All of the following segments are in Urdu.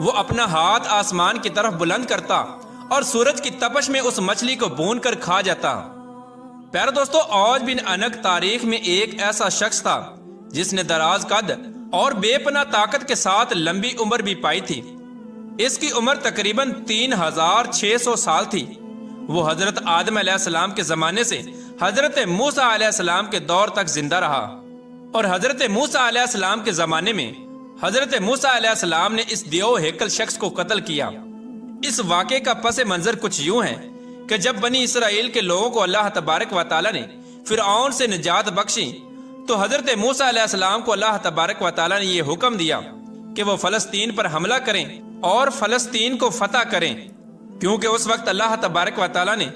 وہ اپنا ہاتھ آسمان کی طرف بلند کرتا اور سورج کی تپش میں اس مچھلی کو بھون کر کھا جاتا۔ پیارے دوستو، اوج بن عنق تاریخ میں ایک ایسا شخص تھا جس نے دراز قد اور بے پناہ طاقت کے ساتھ لمبی عمر بھی پائی تھی۔ اس کی عمر تقریباً 3600 سال تھی۔ وہ حضرت آدم علیہ السلام کے زمانے سے حضرت موسیٰ علیہ السلام کے دور تک زندہ رہا، اور حضرت موسیٰ علیہ السلام کے زمانے میں حضرت موسیٰ علیہ السلام نے اس دیو ہیکل شخص کو قتل کیا۔ اس واقعے کا پس منظر کچھ یوں ہے کہ جب بنی اسرائیل کے لوگوں کو اللہ تبارک و تعالیٰ نے فرعون سے نجات بخشی تو حضرت موسیٰ علیہ السلام کو اللہ تبارک و تعالیٰ نے یہ حکم دیا کہ وہ فلسطین پر حملہ کریں اور فلسطین کو فتح کریں، کیونکہ اس وقت اللہ تبارک و تعالیٰ نے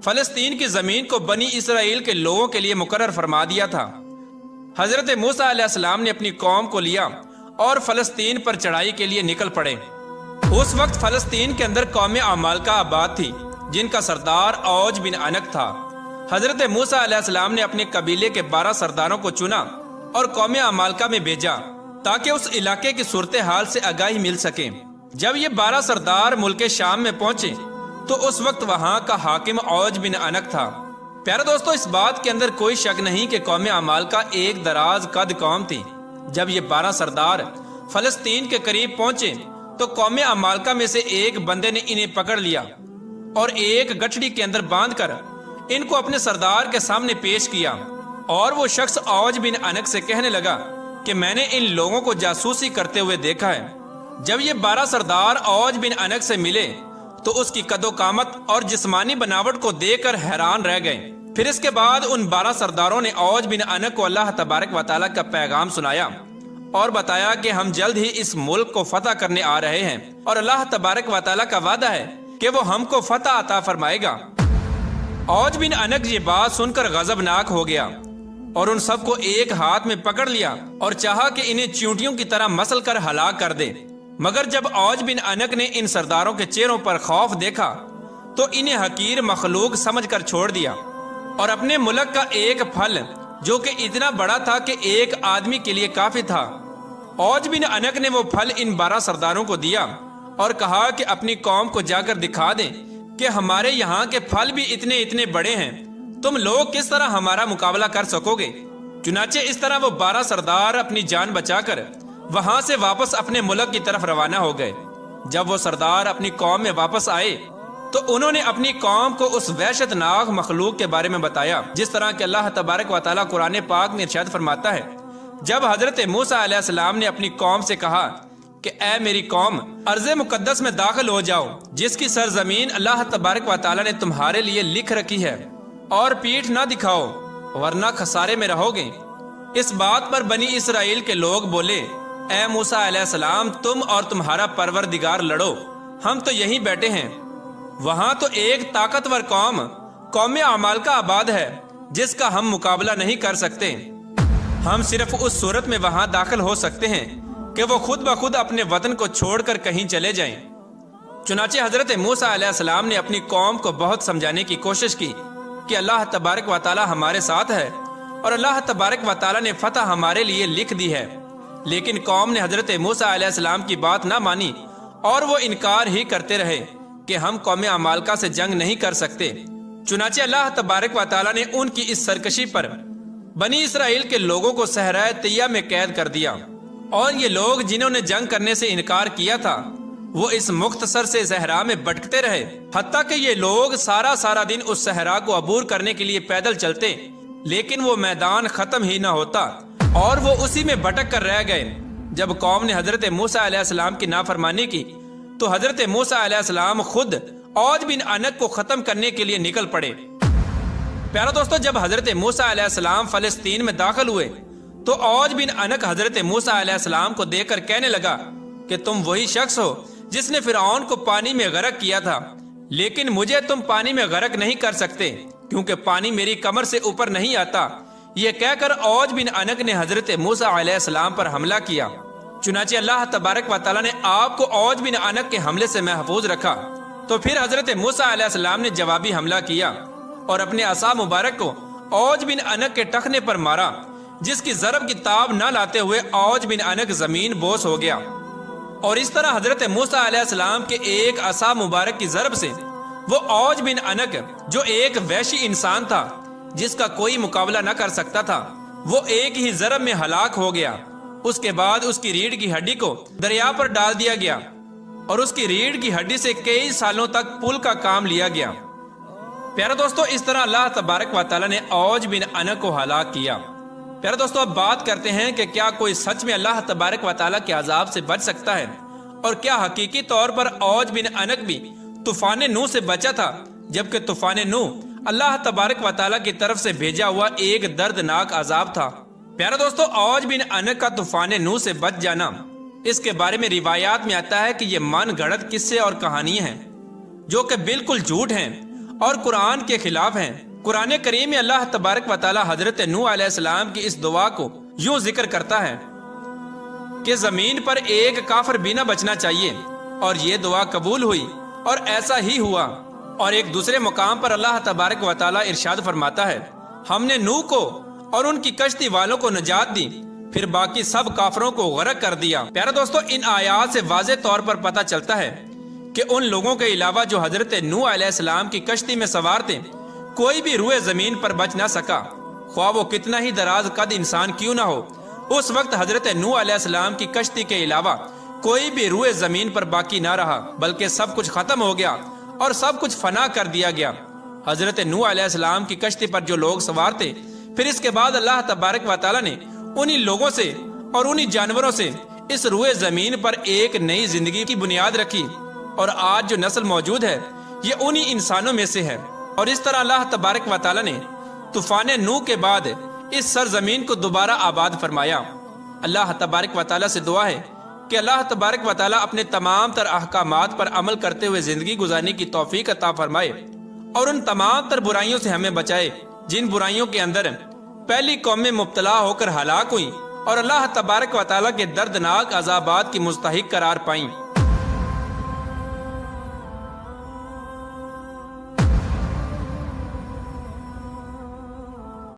فلسطین کی زمین کو بنی اسرائیل کے لوگوں کے لیے مقرر فرما دیا تھا۔ حضرت موسیٰ علیہ السلام نے اپنی قوم کو لیا اور فلسطین پر چڑھائی کے لیے نکل پڑے۔ اس وقت فلسطین کے اندر قوم عمالقہ آباد تھی جن کا سردار اوج بن عنق تھا۔ حضرت موسیٰ علیہ السلام نے اپنے قبیلے کے 12 سرداروں کو چنا اور قوم عمالقہ میں بھیجا تاکہ اس علاقے کی صورتحال سے آگاہی مل سکے۔ جب یہ 12 سردار ملک شام میں پہنچے تو اس وقت وہاں کا حاکم اوج بن عنق تھا۔ پیارے دوستو، اس بات کے اندر کوئی شک نہیں کہ قوم عمالقہ ایک دراز قد قوم تھی۔ جب یہ 12 سردار فلسطین کے قریب پہنچے تو قوم عمالقہ میں سے ایک بندے نے انہیں پکڑ لیا اور ایک گٹھڑی کے اندر باندھ کر ان کو اپنے سردار کے سامنے پیش کیا، اور وہ شخص اوج بن عنق سے کہنے لگا کہ میں نے ان لوگوں کو جاسوسی کرتے ہوئے دیکھا ہے۔ جب یہ 12 سردار اوج بن عنق سے ملے تو اس کی قد و قامت اور جسمانی بناوٹ کو دیکھ کر حیران رہ گئے۔ پھر اس کے بعد ان 12 سرداروں نے اوج بن عنق کو اللہ تبارک و تعالیٰ کا پیغام سنایا اور بتایا کہ ہم جلد ہی اس ملک کو فتح کرنے آ رہے ہیں، اور اللہ تبارک و تعالیٰ کا وعدہ ہے کہ وہ ہم کو فتح عطا فرمائے گا۔ اوج بن عنق یہ بات سن کر غضبناک ہو گیا اور ان سب کو ایک ہاتھ میں پکڑ لیا اور چاہا کہ انہیں چیونٹیوں کی طرح مسل کر ہلاک کر دے، مگر جب اوج بن عنق نے ان سرداروں کے چہروں پر خوف دیکھا تو انہیں حقیر مخلوق سمجھ کر چھوڑ دیا، اور اپنے ملک کا ایک پھل جو کہ اتنا بڑا تھا کہ ایک آدمی کے لیے کافی تھا، اوج بن عنق نے وہ پھل ان 12 سرداروں کو دیا اور کہا کہ اپنی قوم کو جا کر دکھا دیں کہ ہمارے یہاں کے پھل بھی اتنے اتنے بڑے ہیں، تم لوگ کس طرح ہمارا مقابلہ کر سکو گے۔ چنانچہ اس طرح وہ 12 سردار اپنی جان بچا کر وہاں سے واپس اپنے ملک کی طرف روانہ ہو گئے۔ جب وہ سردار اپنی قوم میں واپس آئے تو انہوں نے اپنی قوم کو اس وحشت ناک مخلوق کے بارے میں بتایا، جس طرح کہ اللہ تبارک و تعالیٰ قرآن پاک میں ارشاد فرماتا ہے، جب حضرت موسیٰ علیہ السلام نے اپنی قوم سے کہا کہ اے میری قوم، ارض مقدس میں داخل ہو جاؤ جس کی سرزمین اللہ تبارک و تعالیٰ نے تمہارے لیے لکھ رکھی ہے، اور پیٹھ نہ دکھاؤ ورنہ خسارے میں رہو گے۔ اس بات پر بنی اسرائیل کے لوگ بولے، اے موسیٰ علیہ السلام، تم اور تمہارا پروردگار لڑو، ہم تو یہیں بیٹھے ہیں۔ وہاں تو ایک طاقتور قوم عمالقہ آباد ہے جس کا ہم مقابلہ نہیں کر سکتے۔ ہم صرف اس صورت میں وہاں داخل ہو سکتے ہیں کہ وہ خود بخود اپنے وطن کو چھوڑ کر کہیں چلے جائیں۔ چنانچہ حضرت موسیٰ علیہ السلام نے اپنی قوم کو بہت سمجھانے کی کوشش کی کہ اللہ تبارک و تعالیٰ ہمارے ساتھ ہے اور اللہ تبارک و تعالیٰ نے فتح ہمارے لیے لکھ دی ہے، لیکن قوم نے حضرت موسیٰ علیہ السلام کی بات نہ مانی اور وہ انکار ہی کرتے رہے کہ ہم قوم عمالقہ سے جنگ نہیں کر سکتے۔ چنانچہ اللہ تبارک و تعالیٰ نے ان کی اس سرکشی پر بنی اسرائیل کے لوگوں کو صحرائے طیہ میں قید کر دیا، اور یہ لوگ جنہوں نے جنگ کرنے سے انکار کیا تھا وہ اس مختصر سے صحرا میں بھٹکتے رہے، حتیٰ کہ یہ لوگ سارا دن اس صحرا کو عبور کرنے کے لیے پیدل چلتے، لیکن وہ میدان ختم ہی نہ ہوتا اور وہ اسی میں بھٹک کر رہ گئے۔ جب قوم نے حضرت موسیٰ علیہ السلام کی نافرمانی کی تو حضرت موسیٰ علیہ السلام خود اوج بن عنق کو ختم کرنے کے لیے نکل پڑے۔ پیارا دوستو، جب حضرت موسیٰ علیہ السلام فلسطین میں داخل ہوئے تو اوج بن عنق حضرت موسیٰ علیہ السلام کو دیکھ کر کہنے لگا کہ تم وہی شخص ہو جس نے فرعون کو پانی میں غرق کیا تھا، لیکن مجھے تم پانی میں غرق نہیں کر سکتے کیونکہ پانی میری کمر سے اوپر نہیں آتا۔ یہ کہہ کر اوج بن عنق نے حضرت موسیٰ علیہ السلام پر حملہ کیا۔ چنانچہ اللہ تبارک و تعالیٰ نے آپ کو اوج بن عنق کے حملے سے محفوظ رکھا۔ تو پھر حضرت موسیٰ علیہ السلام نے جوابی حملہ کیا اور اپنے عصا مبارک کو اوج بن عنق کے ٹخنے پر مارا، جس کی ضرب کی تاب نہ لاتے ہوئے اوج بن عنق زمین بوس ہو گیا۔ اور اس طرح حضرت موسیٰ علیہ السلام کے ایک عصا مبارک کی ضرب سے وہ اوج بن انک جو ایک وحشی انسان تھا جس کا کوئی مقابلہ نہ کر سکتا تھا، وہ ایک ہی ضرب میں ہلاک ہو گیا۔ اس کے بعد اس کی ریڑھ کی ہڈی کو دریا پر ڈال دیا گیا اور اس کی ریڑھ کی ہڈی سے کئی سالوں تک پل کا کام لیا گیا۔ پیارے دوستو، اس طرح اللہ تبارک و تعالیٰ نے اوج بن انک کو ہلاک کیا۔ پیارے دوستو، اب بات کرتے ہیں کہ کیا کوئی سچ میں اللہ تبارک و تعالیٰ کے عذاب سے بچ سکتا ہے، اور کیا حقیقی طور پر اوج بن انک بھی طوفان نوح سے بچا تھا، جبکہ طوفان نوح اللہ تبارک و تعالیٰ کی طرف سے بھیجا ہوا ایک دردناک عذاب تھا۔ پیارے دوستو، اوج بن انک کا طوفان نوح سے بچ جانا، اس کے بارے میں روایات میں آتا ہے کہ یہ من گھڑت قصے اور کہانیاں ہیں جو کہ بالکل جھوٹ ہیں اور قرآن کے خلاف ہیں۔ قرآن کریم میں اللہ تبارک و تعالیٰ حضرت نوح علیہ السلام کی اس دعا کو یوں ذکر کرتا ہے کہ زمین پر ایک کافر بھی نہ بچنا چاہیے، اور یہ دعا قبول ہوئی اور ایسا ہی ہوا۔ اور ایک دوسرے مقام پر اللہ تبارک و تعالیٰ ارشاد فرماتا ہے، ہم نے نوح کو اور ان کی کشتی والوں کو نجات دی، پھر باقی سب کافروں کو غرق کر دیا۔ پیارے دوستو، ان آیات سے واضح طور پر پتہ چلتا ہے کہ ان لوگوں کے علاوہ جو حضرت نوح علیہ السلام کی کشتی میں سوار تھے، کوئی بھی روئے زمین پر بچ نہ سکا، خواہ وہ کتنا ہی دراز قد انسان کیوں نہ ہو۔ اس وقت حضرت نوح علیہ السلام کی کشتی کے علاوہ کوئی بھی روئے زمین پر باقی نہ رہا، بلکہ سب کچھ ختم ہو گیا اور سب کچھ فنا کر دیا گیا۔ حضرت نوح علیہ السلام کی کشتی پر جو لوگ سوار تھے، پھر اس کے بعد اللہ تبارک و تعالیٰ نے انہی لوگوں سے اور انہی جانوروں سے اس روئے زمین پر ایک نئی زندگی کی بنیاد رکھی، اور آج جو نسل موجود ہے یہ انہی انسانوں میں سے ہے۔ اور اس طرح اللہ تبارک و تعالیٰ نے طوفان نوح کے بعد اس سرزمین کو دوبارہ آباد فرمایا۔ اللہ تبارک و تعالیٰ سے دعا ہے کہ اللہ تبارک و تعالیٰ اپنے تمام تر احکامات پر عمل کرتے ہوئے زندگی گزارنے کی توفیق عطا فرمائے، اور ان تمام تر برائیوں سے ہمیں بچائے جن برائیوں کے اندر پہلی قومیں مبتلا ہو کر ہلاک ہوئیں اور اللہ تبارک و تعالیٰ کے دردناک عذابات کی مستحق قرار پائیں۔